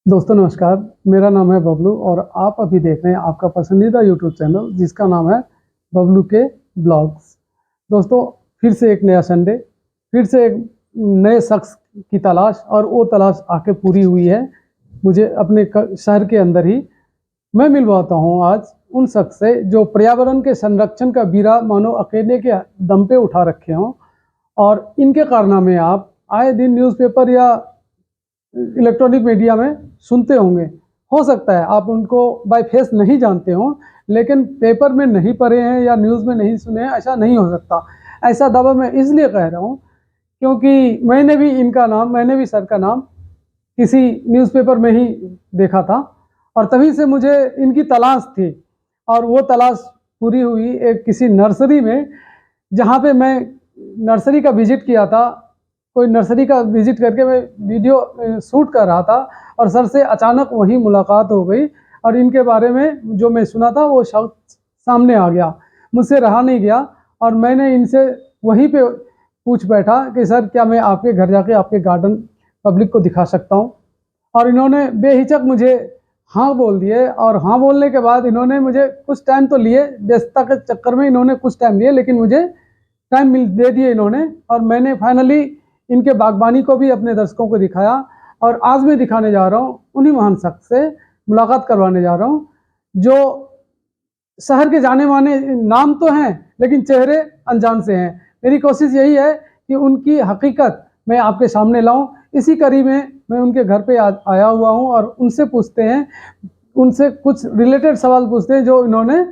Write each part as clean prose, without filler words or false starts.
दोस्तों नमस्कार, मेरा नाम है बबलू और आप अभी देख रहे हैं आपका पसंदीदा यूट्यूब चैनल जिसका नाम है बबलू के ब्लॉग्स। दोस्तों फिर से एक नया संडे, फिर से एक नए शख्स की तलाश और वो तलाश आके पूरी हुई है मुझे अपने शहर के अंदर ही। मैं मिलवाता हूँ आज उन शख्स से जो पर्यावरण के संरक्षण का बीड़ा मानो अकेले के दम पे उठा रखे हों और इनके कारनामे आप आए दिन न्यूज़पेपर या इलेक्ट्रॉनिक मीडिया में सुनते होंगे। हो सकता है आप उनको बाय फेस नहीं जानते हो, लेकिन पेपर में नहीं पढ़े हैं या न्यूज़ में नहीं सुने हैं, ऐसा नहीं हो सकता। ऐसा दावा मैं इसलिए कह रहा हूँ क्योंकि मैंने भी सर का नाम किसी न्यूज़पेपर में ही देखा था और तभी से मुझे इनकी तलाश थी और वो तलाश पूरी हुई एक किसी नर्सरी में, जहाँ पे मैं नर्सरी का विज़िट किया था। कोई नर्सरी का विज़िट करके मैं वीडियो शूट कर रहा था और सर से अचानक वहीं मुलाकात हो गई और इनके बारे में जो मैं सुना था वो शब्द सामने आ गया। मुझसे रहा नहीं गया और मैंने इनसे वहीं पे पूछ बैठा कि सर क्या मैं आपके घर जाके आपके गार्डन पब्लिक को दिखा सकता हूँ? और इन्होंने बेहिचक मुझे हाँ बोल दिए और हाँ बोलने के बाद इन्होंने मुझे कुछ टाइम तो लिए, व्यस्तता के चक्कर में इन्होंने कुछ टाइम लिए, लेकिन मुझे टाइम दे दिए इन्होंने और मैंने फाइनली इनके बागबानी को भी अपने दर्शकों को दिखाया। और आज मैं दिखाने जा रहा हूँ उन्हीं महान शख्स से मुलाकात करवाने जा रहा हूँ जो शहर के जाने माने नाम तो हैं लेकिन चेहरे अनजान से हैं। मेरी कोशिश यही है कि उनकी हकीकत मैं आपके सामने लाऊं। इसी कड़ी में मैं उनके घर पे आया हुआ हूं और उनसे पूछते हैं, उनसे कुछ रिलेटेड सवाल पूछते हैं जो इन्होंने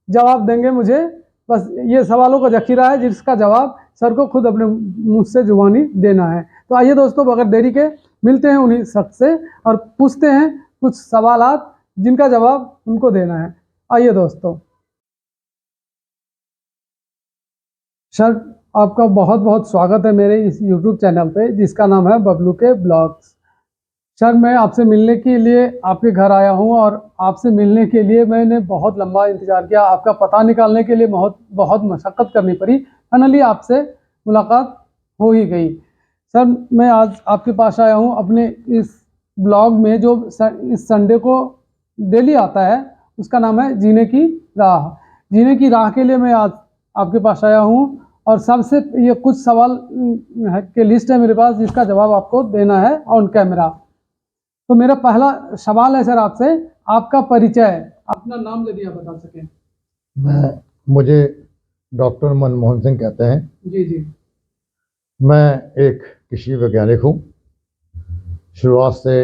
जवाब देंगे मुझे। बस ये सवालों का जखीरा है जिसका जवाब सर को खुद अपने मुँह से जुबानी देना है। तो आइए दोस्तों, बगैर देरी के मिलते हैं उन्हीं शख्स से और पूछते हैं कुछ सवालात जिनका जवाब उनको देना है। आइए दोस्तों। सर, आपका बहुत बहुत स्वागत है मेरे इस यूट्यूब चैनल पे जिसका नाम है बबलू के ब्लॉग्स। सर, मैं आपसे मिलने के लिए आपके घर आया हूँ और आपसे मिलने के लिए मैंने बहुत लंबा इंतज़ार किया। आपका पता निकालने के लिए बहुत बहुत मशक्क़त करनी पड़ी। फाइनली आपसे मुलाकात हो ही गई। सर, मैं आज आपके पास आया हूँ अपने इस ब्लॉग में जो इस संडे को डेली आता है, उसका नाम है जीने की राह। जीने की राह के लिए मैं आज आपके पास आया हूँ और सबसे ये कुछ सवाल के लिस्ट है मेरे पास जिसका जवाब आपको देना है ऑन कैमरा। तो मेरा पहला सवाल है सर आपसे, आपका परिचय, अपना नाम यदि आप बता सकें। मुझे डॉक्टर मनमोहन सिंह कहते हैं। जी जी। मैं एक कृषि वैज्ञानिक हूँ। शुरुआत से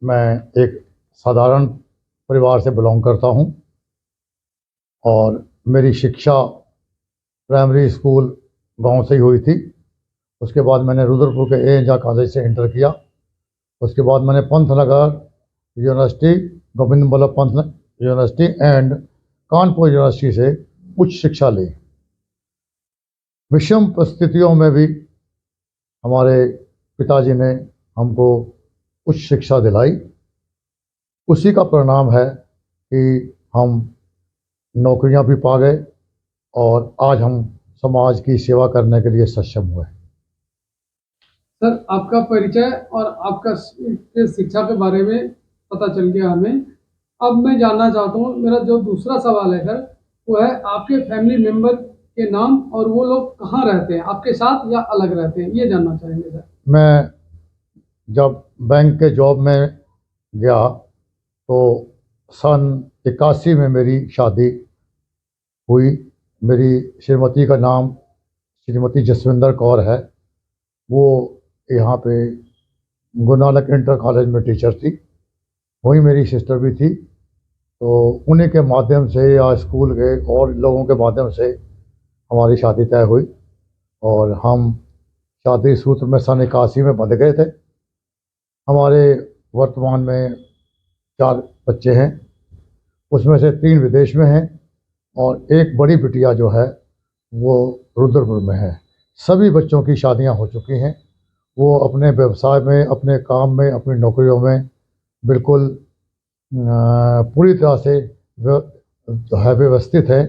मैं एक साधारण परिवार से बिलोंग करता हूँ और मेरी शिक्षा प्राइमरी स्कूल गांव से ही हुई थी। उसके बाद मैंने रुद्रपुर के एजा कॉलेज से इंटर किया। उसके बाद मैंने Pantnagar university, Govind Ballabh Pant university and Kanpur university से उच्च शिक्षा ली। विषम परिस्थितियों में भी हमारे पिताजी ने हमको उच्च शिक्षा दिलाई। उसी का परिणाम है कि हम नौकरियां भी पा गए और आज हम समाज की सेवा करने के लिए सक्षम हुए। सर, आपका परिचय और आपका शिक्षा के बारे में पता चल गया हमें। अब मैं जानना चाहता हूँ, मेरा जो दूसरा सवाल है सर, वो है आपके फैमिली मेंबर के नाम और वो लोग कहाँ रहते हैं, आपके साथ या अलग रहते हैं, ये जानना चाहेंगे सर। मैं जब बैंक के जॉब में गया तो सन 81 में मेरी शादी हुई। मेरी श्रीमती का नाम श्रीमती जसविंदर कौर है। वो यहाँ पे गुरु नानक इंटर कॉलेज में टीचर थी। वहीं मेरी सिस्टर भी थी। तो उन्हीं के माध्यम से या स्कूल के और लोगों के माध्यम से हमारी शादी तय हुई और हम शादी सूत्र में सन 81 में बंध गए थे। हमारे वर्तमान में 4 बच्चे हैं, उसमें से 3 विदेश में हैं और एक बड़ी बिटिया जो है वो रुद्रपुर में है। सभी बच्चों की शादियां हो चुकी हैं। वो अपने व्यवसाय में, अपने काम में, अपनी नौकरियों में बिल्कुल पूरी तरह से व्यवस्थित है,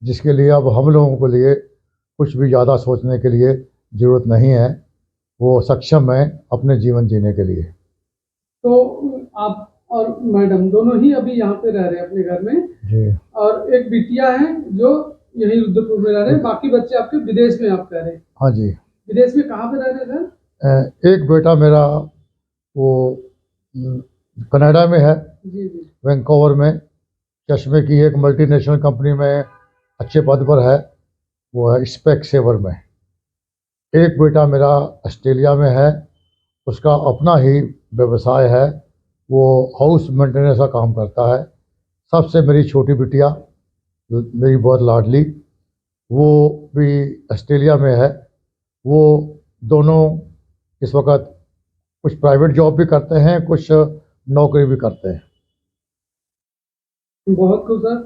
जिसके लिए अब हम लोगों के लिए कुछ भी ज़्यादा सोचने के लिए ज़रूरत नहीं है। वो सक्षम है अपने जीवन जीने के लिए। तो आप और मैडम दोनों ही अभी यहाँ पे रह रहे हैं अपने घर में, जी और एक बिटिया है जो यही रुद्रपुर में रह रहे हैं, बाकी बच्चे आपके विदेश में आप कह रहे हैं। हाँ जी। विदेश में कहाँ पे रह रहे हैं सर? एक बेटा मेरा वो कनाडा में है, जी जी। वैंकूवर में, चश्मे की एक मल्टीनेशनल कंपनी में अच्छे पद पर है, वो है स्पेक सेवर में। एक बेटा मेरा ऑस्ट्रेलिया में है, उसका अपना ही व्यवसाय है, वो हाउस मेंटेनेंस का काम करता है। सबसे मेरी छोटी बिटिया, मेरी बहुत लाडली, वो भी ऑस्ट्रेलिया में है। वो दोनों इस वक्त कुछ प्राइवेट जॉब भी करते हैं, कुछ नौकरी भी करते हैं। बहुत खूब सर।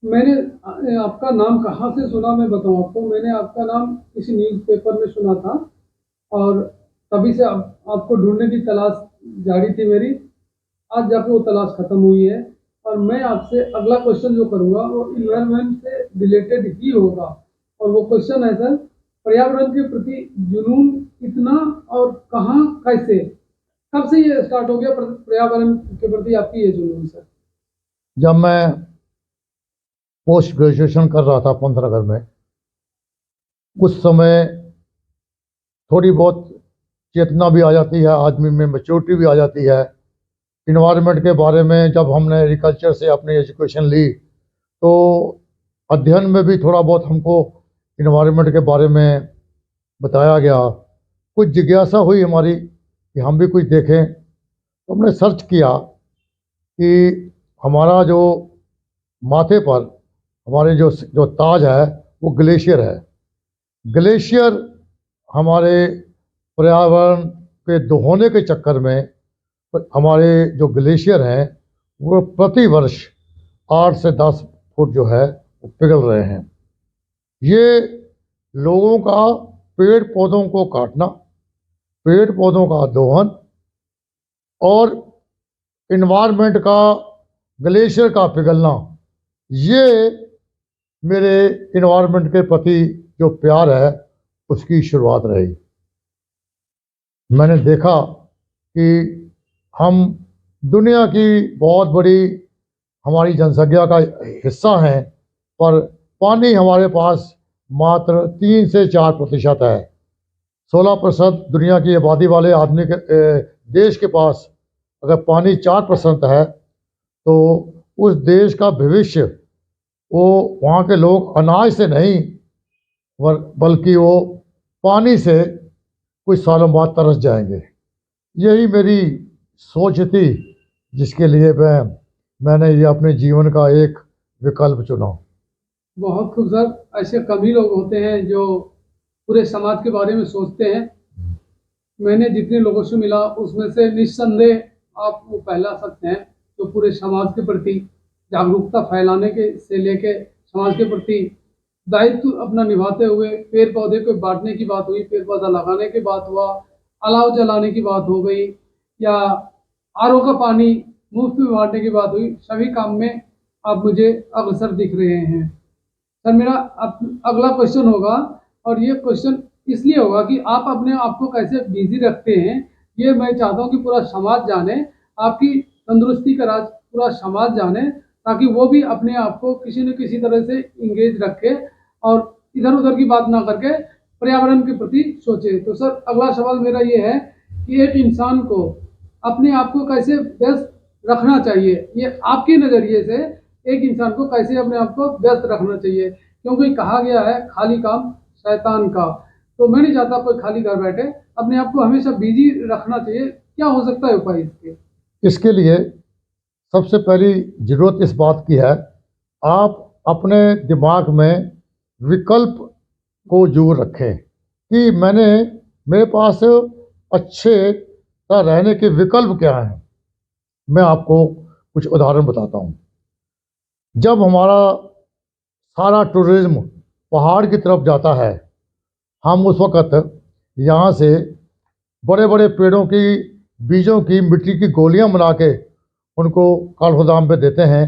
मैंने आपका नाम कहाँ से सुना, मैं बताऊँ आपको। मैंने आपका नाम किसी न्यूज़पेपर में सुना था, और तभी से आपको ढूंढने की तलाश जारी थी मेरी। आज जाके वो तलाश खत्म हुई है। और मैं आपसे अगला क्वेश्चन जो करूँगा वो इन्वायरमेंट से रिलेटेड ही होगा। और वो क्वेश्चन है सर, पर्यावरण के प्रति जुनून कितना और कहाँ, कैसे, कब से ये स्टार्ट हो गया पर्यावरण के प्रति आपकी ये जुनून सर? जब मैं पोस्ट ग्रेजुएशन कर रहा था पंतनगर में, उस समय थोड़ी बहुत चेतना भी आ जाती है आदमी में, मैच्योरिटी भी आ जाती है। इन्वायरमेंट के बारे में जब हमने एग्रीकल्चर से अपनी एजुकेशन ली, तो अध्ययन में भी थोड़ा बहुत हमको इन्वायरमेंट के बारे में बताया गया। कुछ जिज्ञासा हुई हमारी कि हम भी कुछ देखें, तो हमने सर्च किया कि हमारा जो माथे पर हमारे जो जो ताज है वो ग्लेशियर है। ग्लेशियर हमारे पर्यावरण के दोहने के चक्कर में हमारे जो ग्लेशियर हैं वो प्रति वर्ष 8 से 10 फुट जो है वो पिघल रहे हैं। ये लोगों का पेड़ पौधों को काटना, पेड़ पौधों का दोहन और इन्वायरमेंट का, ग्लेशियर का पिघलना, ये मेरे इन्वायरमेंट के प्रति जो प्यार है उसकी शुरुआत रही। मैंने देखा कि हम दुनिया की बहुत बड़ी हमारी जनसंख्या का हिस्सा हैं, पर पानी हमारे पास मात्र 3 से 4% है। 16% दुनिया की आबादी वाले आदमी के देश के पास अगर पानी 4% है, तो उस देश का भविष्य, वो वहाँ के लोग अनाज से नहीं बल्कि वो पानी से कुछ सालों बाद तरस जाएंगे। यही मेरी सोच थी, जिसके लिए मैंने ये अपने जीवन का एक विकल्प चुना। बहुत खूब सर। ऐसे कम ही लोग होते हैं जो पूरे समाज के बारे में सोचते हैं। मैंने जितने लोगों से मिला उसमें से निस्संदेह आप वो पहला शख्स हैं जो पूरे समाज के प्रति जागरूकता फैलाने के से लेके समाज के प्रति दायित्व अपना निभाते हुए, पेड़ पौधे को बांटने की बात हुई, पेड़ पौधा लगाने की बात हुआ, अलाव जलाने की बात हो गई, या आरओ का पानी मुफ्त में बांटने की बात हुई, सभी काम में आप मुझे अग्रसर दिख रहे हैं सर। मेरा अगला क्वेश्चन होगा, और ये क्वेश्चन इसलिए होगा कि आप अपने आप को कैसे बिजी रखते हैं, ये मैं चाहता हूँ कि पूरा समाज जाने, आपकी तंदुरुस्ती का राज पूरा समाज जाने, ताकि वो भी अपने आप को किसी न किसी तरह से इंगेज रखे और इधर उधर की बात ना करके पर्यावरण के प्रति सोचे। तो सर अगला सवाल मेरा ये है कि एक इंसान को अपने आप को कैसे व्यस्त रखना चाहिए, ये आपके नज़रिए से एक इंसान को कैसे अपने आप को व्यस्त रखना चाहिए? क्योंकि कहा गया है खाली काम शैतान का। तो मैं नहीं चाहता कोई खाली घर बैठे, अपने आप को हमेशा बिजी रखना चाहिए। क्या हो सकता है उपाय इसके? इसके लिए सबसे पहली ज़रूरत इस बात की है, आप अपने दिमाग में विकल्प को जोड़ रखें कि मेरे पास अच्छे तरह रहने के विकल्प क्या हैं। मैं आपको कुछ उदाहरण बताता हूँ। जब हमारा सारा टूरिज्म पहाड़ की तरफ जाता है, हम उस वक़्त यहाँ से बड़े बड़े पेड़ों की बीजों की मिट्टी की गोलियाँ बना के उनको काठगोदाम पे देते हैं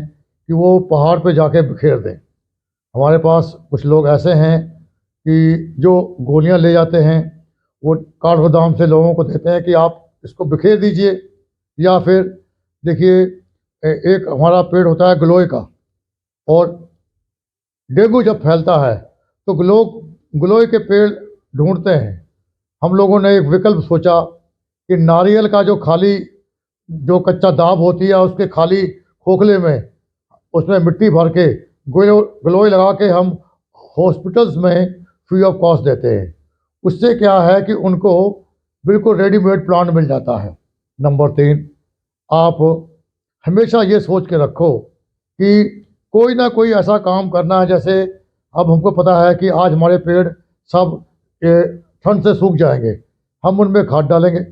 कि वो पहाड़ पे जाके बिखेर दें। हमारे पास कुछ लोग ऐसे हैं कि जो गोलियाँ ले जाते हैं, वो काठगोदाम से लोगों को देते हैं कि आप इसको बिखेर दीजिए, या फिर देखिए एक हमारा पेड़ होता है गिलोय का, और डेंगू जब फैलता है तो गिलोय के पेड़ ढूंढते हैं। हम लोगों ने एक विकल्प सोचा कि नारियल का जो खाली जो कच्चा दाब होती है उसके खाली खोखले में उसमें मिट्टी भर के गिलोय लगा के हम हॉस्पिटल्स में फ्री ऑफ कॉस्ट देते हैं। उससे क्या है कि उनको बिल्कुल रेडीमेड प्लांट मिल जाता है। नंबर 3, आप हमेशा ये सोच के रखो कि कोई ना कोई ऐसा काम करना है। जैसे अब हमको पता है कि आज हमारे पेड़ सब ठंड से सूख जाएंगे, हम उनमें खाद डालेंगे,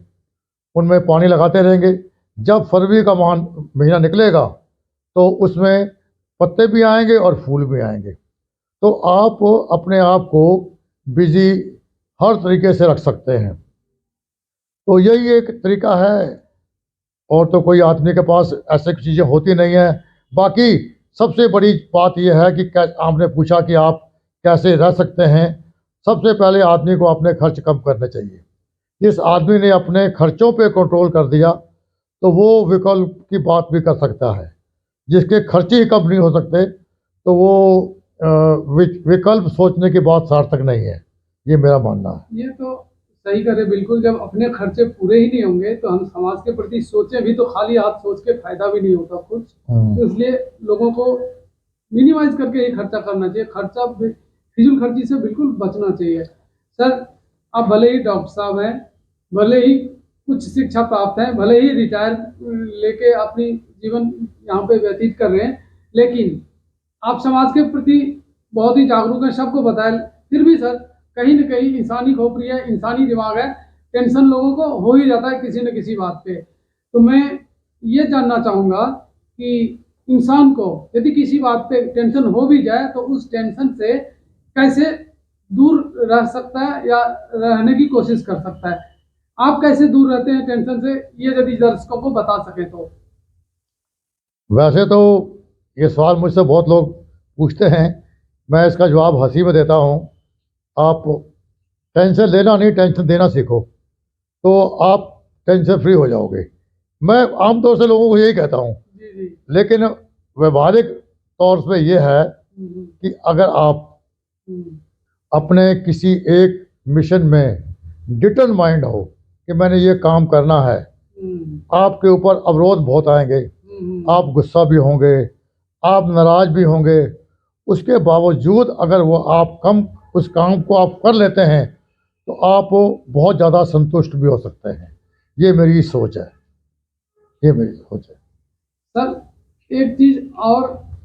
उनमें पानी लगाते रहेंगे। जब फरवरी का महीना निकलेगा तो उसमें पत्ते भी आएंगे और फूल भी आएंगे। तो आप अपने आप को बिजी हर तरीके से रख सकते हैं। तो यही एक तरीका है, और तो कोई आदमी के पास ऐसे चीज़ें होती नहीं है। बाकी सबसे बड़ी बात यह है कि आपने पूछा कि आप कैसे रह सकते हैं। सबसे पहले आदमी को अपने खर्च कम करने चाहिए। जिस आदमी ने अपने खर्चों पे कंट्रोल कर दिया तो वो विकल्प की बात भी कर सकता है। जिसके खर्चे ही कम नहीं हो सकते तो वो विकल्प सोचने की बात सार्थक नहीं है, ये मेरा मानना है। ये तो सही करे बिल्कुल। जब अपने खर्चे पूरे ही नहीं होंगे तो हम समाज के प्रति सोचें भी तो खाली हाथ सोच के फायदा भी नहीं होता कुछ। तो इसलिए लोगों को मिनिमाइज करके ही खर्चा करना चाहिए। खर्चा फिजूल खर्ची से बिल्कुल बचना चाहिए। सर, आप भले ही डॉक्टर साहब हैं, भले ही कुछ शिक्षा प्राप्त है, भले ही रिटायर लेके अपनी जीवन यहाँ पे व्यतीत कर रहे हैं, लेकिन आप समाज के प्रति बहुत ही जागरूक हैं, सबको बताएं। फिर भी सर, कहीं न कहीं इंसानी खोपड़ी है, इंसानी दिमाग है, टेंशन लोगों को हो ही जाता है किसी न किसी बात पे। तो मैं ये जानना चाहूँगा कि इंसान को यदि किसी बात पे टेंशन हो भी जाए तो उस टेंशन से कैसे दूर रह सकता है या रहने की कोशिश कर सकता है। आप कैसे दूर रहते हैं टेंशन से, ये यदि दर्शकों को बता सकें तो। वैसे तो ये सवाल मुझसे बहुत लोग पूछते हैं, मैं इसका जवाब हंसी में देता हूँ। आप टेंशन लेना नहीं, टेंशन देना सीखो तो आप टेंशन फ्री हो जाओगे। मैं आमतौर से लोगों को यही कहता हूँ, जी जी। लेकिन व्यवहारिक तौर पे ये है कि अगर आप अपने किसी एक मिशन में डिटरमाइंड हो कि मैंने ये काम करना है, आपके ऊपर अवरोध बहुत आएंगे, आप गुस्सा भी होंगे, आप नाराज भी होंगे, उसके बावजूद अगर वो आप उस काम को आप कर लेते हैं तो आप बहुत ज़्यादा संतुष्ट भी हो सकते हैं। ये मेरी सोच है, ये मेरी सोच है। सर, एक चीज और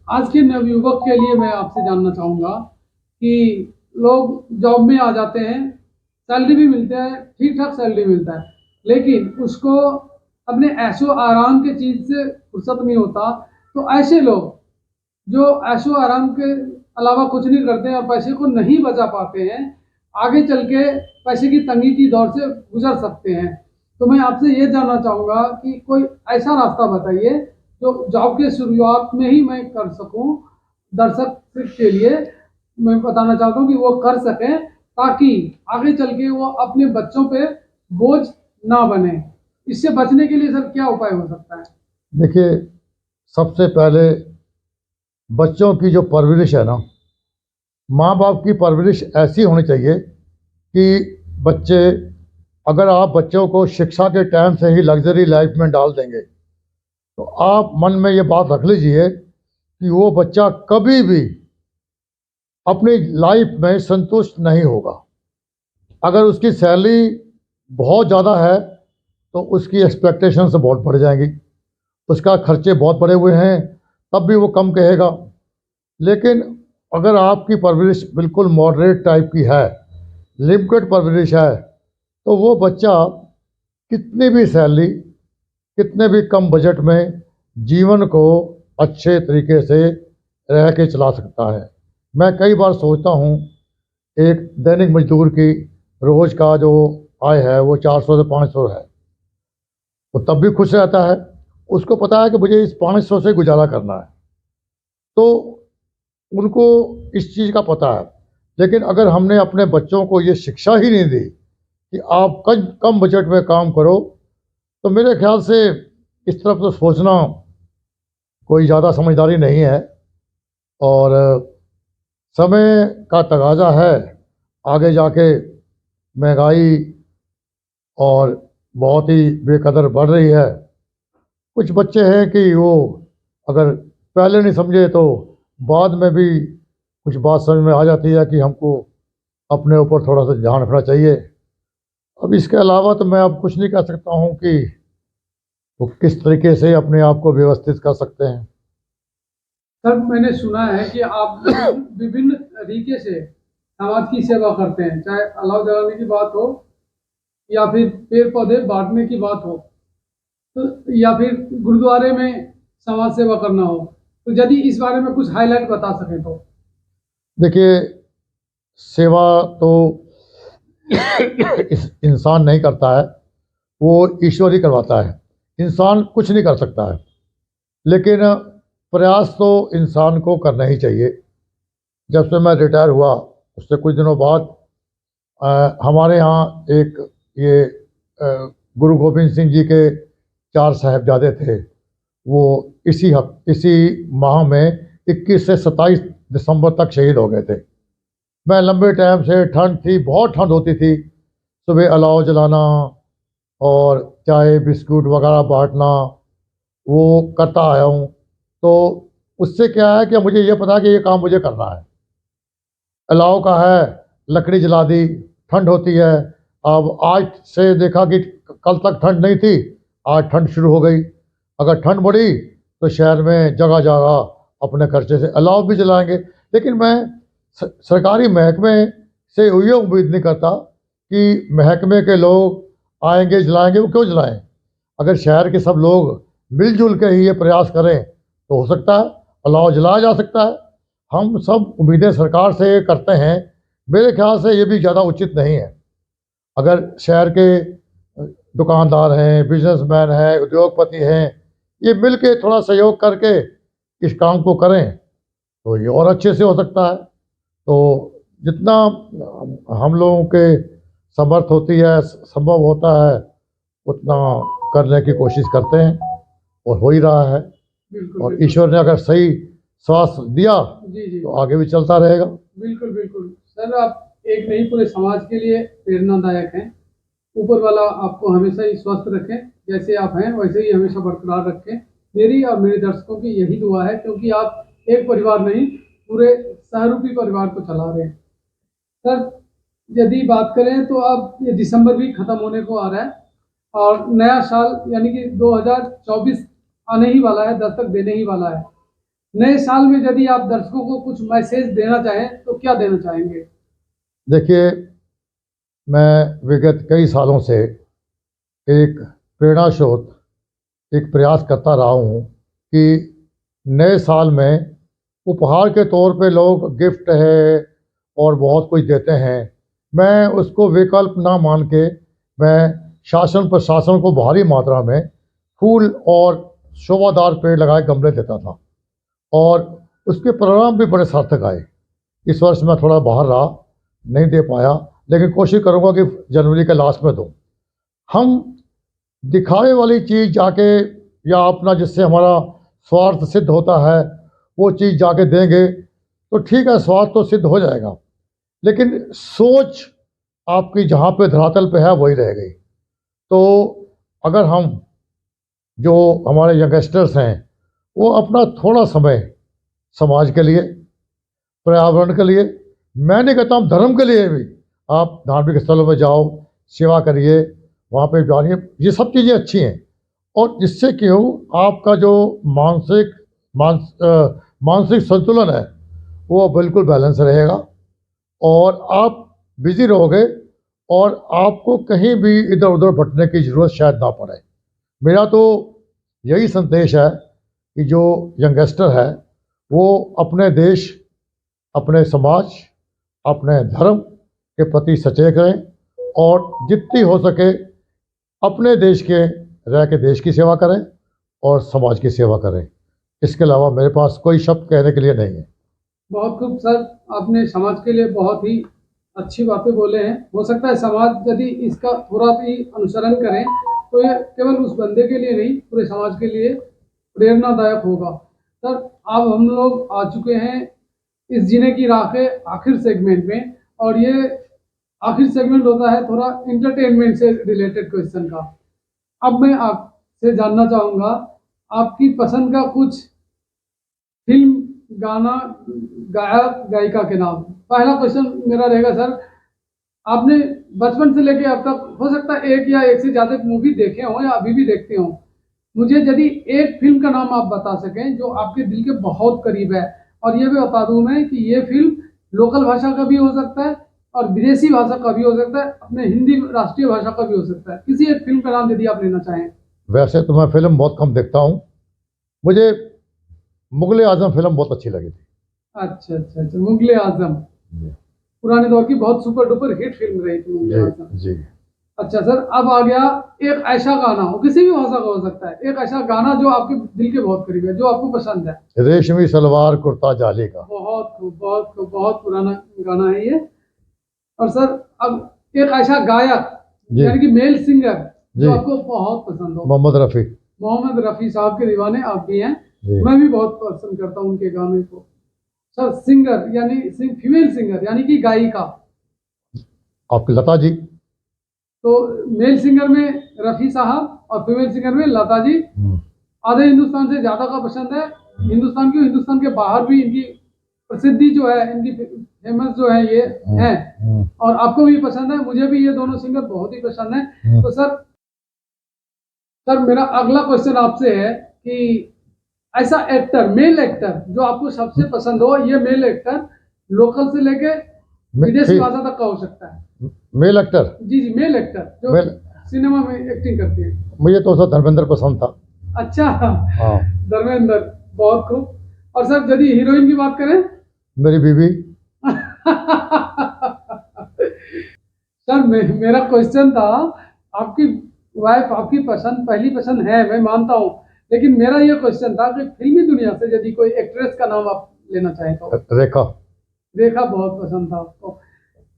आज के नवयुवक के लिए मैं आपसे जानना चाहूँगा कि लोग जॉब में आ जाते हैं, सैलरी भी मिलता है, ठीक ठाक सैलरी मिलता है, लेकिन उसको अपने ऐशो आराम के चीज़ से फुर्सत नहीं होता। तो ऐसे लोग जो ऐशो आराम के अलावा कुछ नहीं करते हैं और पैसे को नहीं बचा पाते हैं, आगे चल के पैसे की तंगी की दौर से गुजर सकते हैं। तो मैं आपसे ये जानना चाहूँगा कि कोई ऐसा रास्ता बताइए जो जॉब के शुरुआत में ही मैं कर सकूँ। दर्शक के लिए मैं बताना चाहता हूँ कि वो कर सकें ताकि आगे चल के वो अपने बच्चों पे बोझ ना बने। इससे बचने के लिए सर क्या उपाय हो सकता है? देखिए, सबसे पहले बच्चों की जो परवरिश है ना, माँ बाप की परवरिश ऐसी होनी चाहिए कि बच्चे, अगर आप बच्चों को शिक्षा के टाइम से ही लग्जरी लाइफ में डाल देंगे तो आप मन में ये बात रख लीजिए कि वो बच्चा कभी भी अपनी लाइफ में संतुष्ट नहीं होगा। अगर उसकी सैलरी बहुत ज़्यादा है तो उसकी एक्सपेक्टेशंस बहुत बढ़ जाएंगी, उसका खर्चे बहुत बढ़े हुए हैं, तब भी वो कम कहेगा। लेकिन अगर आपकी परवरिश बिल्कुल मॉडरेट टाइप की है, लिमिटेड परवरिश है, तो वो बच्चा कितनी भी सैलरी, कितने भी कम बजट में जीवन को अच्छे तरीके से रह के चला सकता है। मैं कई बार सोचता हूँ, एक दैनिक मजदूर की रोज़ का जो आय है वो 400 से 500 है, वो तब भी खुश रहता है। उसको पता है कि मुझे इस 500 से गुजारा करना है, तो उनको इस चीज़ का पता है। लेकिन अगर हमने अपने बच्चों को ये शिक्षा ही नहीं दी कि आप कम बजट में काम करो, तो मेरे ख्याल से इस तरफ तो सोचना कोई ज़्यादा समझदारी नहीं है। और समय का तकाजा है, आगे जाके महंगाई और बहुत ही बेकदर बढ़ रही है। कुछ बच्चे हैं कि वो अगर पहले नहीं समझे तो बाद में भी कुछ बात समझ में आ जाती है कि हमको अपने ऊपर थोड़ा सा ध्यान रखना चाहिए। अब इसके अलावा तो मैं अब कुछ नहीं कह सकता हूँ कि वो किस तरीके से अपने आप को व्यवस्थित कर सकते हैं। सर, मैंने सुना है कि आप विभिन्न तरीके से समाज की सेवा करते हैं, चाहे अलाव जलाने की बात हो या फिर पेड़ पौधे बांटने की बात हो, तो या फिर गुरुद्वारे में समाज सेवा करना हो। तो यदि इस बारे में कुछ हाईलाइट बता सकें तो। देखिए, सेवा तो इस इंसान नहीं करता है, वो ईश्वर ही करवाता है। इंसान कुछ नहीं कर सकता है, लेकिन प्रयास तो इंसान को करना ही चाहिए। जब से मैं रिटायर हुआ उससे कुछ दिनों बाद हमारे यहाँ एक ये गुरु गोविंद सिंह जी के 4 साहिबजादे थे। वो इसी माह में 21 से 27 दिसंबर तक शहीद हो गए थे। मैं लंबे टाइम से, ठंड थी, बहुत ठंड होती थी, सुबह अलाव जलाना और चाय बिस्कुट वगैरह बांटना वो करता आया हूँ। तो उससे क्या है कि मुझे ये पता है कि ये काम मुझे करना है। अलाव का है, लकड़ी जला दी, ठंड होती है। अब आज से देखा कि कल तक ठंड नहीं थी, आज ठंड शुरू हो गई। अगर ठंड बढ़ी तो शहर में जगह जगह अपने खर्चे से अलाव भी जलाएंगे। लेकिन मैं सरकारी महकमे से ये उम्मीद नहीं करता कि महकमे के लोग आएंगे जलाएंगे। वो क्यों जलाएं? अगर शहर के सब लोग मिलजुल के ही ये प्रयास करें तो हो सकता है अलाव जलाया जा सकता है। हम सब उम्मीदें सरकार से करते हैं, मेरे ख्याल से ये भी ज़्यादा उचित नहीं है। अगर शहर के दुकानदार हैं, बिजनेसमैन हैं, उद्योगपति हैं, ये मिल के थोड़ा सहयोग करके इस काम को करें तो ये और अच्छे से हो सकता है। तो जितना हम लोगों के समर्थ होती है, संभव होता है, उतना करने की कोशिश करते हैं और हो ही रहा है। बिल्कुल, और बिल्कुल। ईश्वर ने अगर सही स्वास्थ्य दिया जी, जी। तो आगे भी चलता रहेगा। बिल्कुल, बिल्कुल। सर, आप एक नहीं पूरे समाज के लिए प्रेरणादायक हैं। ऊपर वाला आपको हमेशा ही स्वस्थ रखें, जैसे आप हैं वैसे ही हमेशा बरकरार रखें। मेरी और मेरे दर्शकों की यही दुआ है, क्योंकि आप एक परिवार नहीं, पूरे सहरूपी परिवार को चला रहे हैं। सर, यदि बात करें तो अब ये दिसंबर भी खत्म होने को आ रहा है और नया साल यानी कि 2024 आने ही वाला है, दस्तक देने ही वाला है। नए साल में यदि आप दर्शकों को कुछ मैसेज देना चाहें तो क्या देना चाहेंगे? देखिए, मैं विगत कई सालों से एक प्रेरणा स्रोत एक प्रयास करता रहा हूँ कि नए साल में उपहार के तौर पे लोग गिफ्ट है और बहुत कुछ देते हैं। मैं उसको विकल्प ना मान के मैं शासन प्रशासन को भारी मात्रा में फूल और शोभादार पेड़ लगाए गमले देता था और उसके परिणाम भी बड़े सार्थक आए। इस वर्ष मैं थोड़ा बाहर रहा, नहीं दे पाया, लेकिन कोशिश करूँगा कि जनवरी के लास्ट में दूँ। हम दिखावे वाली चीज़ जाके या अपना जिससे हमारा स्वार्थ सिद्ध होता है वो चीज़ जाके देंगे तो ठीक है, स्वार्थ तो सिद्ध हो जाएगा, लेकिन सोच आपकी जहाँ पे धरातल पे है वही रह गई। तो अगर हम जो हमारे यंगस्टर्स हैं वो अपना थोड़ा समय समाज के लिए, पर्यावरण के लिए, मैं नहीं कहता हूँ धर्म के लिए भी, आप धार्मिक स्थलों में जाओ, सेवा करिए, वहाँ पे जाइए, ये सब चीज़ें अच्छी हैं। और जिससे क्यों आपका जो मानसिक संतुलन है वो बिल्कुल बैलेंस रहेगा और आप बिजी रहोगे और आपको कहीं भी इधर उधर भटकने की ज़रूरत शायद ना पड़े। मेरा तो यही संदेश है कि जो यंगस्टर है वो अपने देश, अपने समाज, अपने धर्म के प्रति सचेत रहें और जितनी हो सके अपने देश के रह के देश की सेवा करें और समाज की सेवा करें। इसके अलावा मेरे पास कोई शब्द कहने के लिए नहीं है। बहुत खूब सर, आपने समाज के लिए बहुत ही अच्छी बातें बोले हैं। हो सकता है समाज यदि इसका थोड़ा भी अनुसरण करें तो ये केवल उस बंदे के लिए नहीं, पूरे समाज के लिए प्रेरणादायक होगा। सर, अब हम लोग आ चुके हैं इस जीने की राह के आखिर सेगमेंट में, और ये आखिर सेगमेंट होता है थोड़ा इंटरटेनमेंट से रिलेटेड क्वेश्चन का। अब मैं आपसे जानना चाहूँगा आपकी पसंद का कुछ फिल्म, गाना, गायक, गायिका के नाम। पहला क्वेश्चन मेरा रहेगा सर, आपने बचपन से लेके अब तक हो सकता है एक या एक से ज्यादा मूवी देखे हो या अभी भी देखते हो, मुझे यदि एक फिल्म का नाम आप बता सकें जो आपके दिल के बहुत करीब है, और ये भी बता दूं मैं कि ये फिल्म लोकल भाषा का भी हो सकता है और विदेशी भाषा का भी हो सकता है, अपने हिंदी राष्ट्रीय भाषा का भी हो सकता है, किसी एक फिल्म का नाम यदि आप लेना चाहें। वैसे तो मैं फिल्म बहुत कम देखता हूँ, मुझे मुगले आजम फिल्म बहुत अच्छी लगी थी। अच्छा अच्छा अच्छा, मुगले आजम पुराने दौर की बहुत सुपर डुपर हिट फिल्म रही थी मुगले आजम। जी। अच्छा सर, अब आ गया एक ऐसा गाना, हो किसी भी भाषा का हो सकता है, एक ऐसा गाना जो आपके दिल के बहुत करीब है, जो आपको पसंद है। रेशमी सलवार कुर्ता जाली का। बहुत खूब, बहुत खूब, बहुत पुराना गाना है ये। और सर, अब एक ऐसा गायक जी। यानी कि मेल सिंगर जी। जो आपको बहुत पसंद हो। मोहम्मद रफ़ी। मोहम्मद रफ़ी साहब के दीवाने आप भी हैं, जी। मैं भी बहुत पसंद करता हूँ उनके गाने को। सर, सिंगर यानी फीमेल सिंगर यानी कि गायिका। आपकी लता जी। तो मेल सिंगर में रफ़ी साहब और फीमेल सिंगर में लता जी। आधे हिंदुस्तान से ज्यादा का पसंद है, हिंदुस्तान की, हिंदुस्तान के बाहर भी इनकी प्रसिद्धि जो है, इनकी फेमस जो है ये है, और आपको भी पसंद है, मुझे भी ये दोनों सिंगर बहुत ही पसंद है। तो सर मेरा अगला क्वेश्चन आपसे है कि ऐसा एक्टर, मेल एक्टर जो आपको सबसे पसंद हो, ये मेल एक्टर लोकल से लेके विदेशी भाषा तक का हो सकता है। Male actor? जी जी, मेल एक्टर जो सिनेमा में एक्टिंग करते हैं। मुझे तो सर धर्मेंद्र पसंद था। अच्छा, हाँ, धर्मेंद्र, बहुत खूब। और सर यदि हीरोइन की बात करें? मेरी बीवी। सर मेरा क्वेश्चन था, आपकी वाइफ आपकी पसंद, पहली पसंद है, मैं मानता हूँ, लेकिन मेरा ये क्वेश्चन था कि फिल्मी दुनिया से यदि कोई एक्ट्रेस का नाम आप लेना चाहें तो? रेखा। रेखा बहुत पसंद था आपको।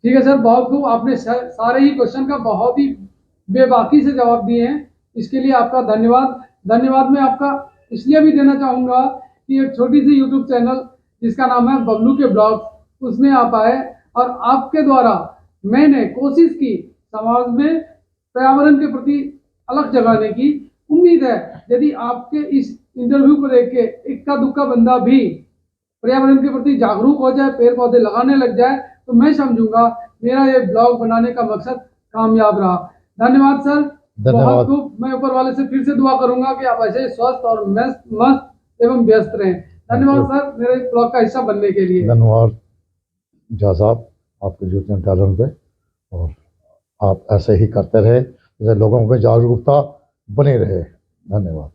ठीक है सर, बहुत खूब, आपने सारे ही क्वेश्चन का बहुत ही बेबाकी से जवाब दिए हैं, इसके लिए आपका धन्यवाद। धन्यवाद मैं आपका इसलिए भी देना चाहूँगा कि एक छोटी सी यूट्यूब चैनल जिसका नाम है बबलू के ब्लॉग, उसमें आप आए और आपके द्वारा मैंने कोशिश की समाज में पर्यावरण के प्रति अलग जगाने की। उम्मीद है यदि आपके इस इंटरव्यू को देख के इक्का दुक्का बंदा भी पर्यावरण के प्रति जागरूक हो जाए, पेड़ पौधे लगाने लग जाए, तो मैं समझूंगा मेरा ये ब्लॉग बनाने का मकसद कामयाब रहा। धन्यवाद सर, बहुत खूब। मैं ऊपर वाले से फिर से दुआ करूंगा कि आप ऐसे स्वस्थ और मस्त एवं व्यस्त रहें। धन्यवाद सर, मेरे ब्लॉग का हिस्सा बनने के लिए। धन्यवाद झा साहब, आपके यूट्यूब चैनल पे, और आप ऐसे ही करते रहे, जैसे लोगों में जागरूकता बनी रहे। धन्यवाद।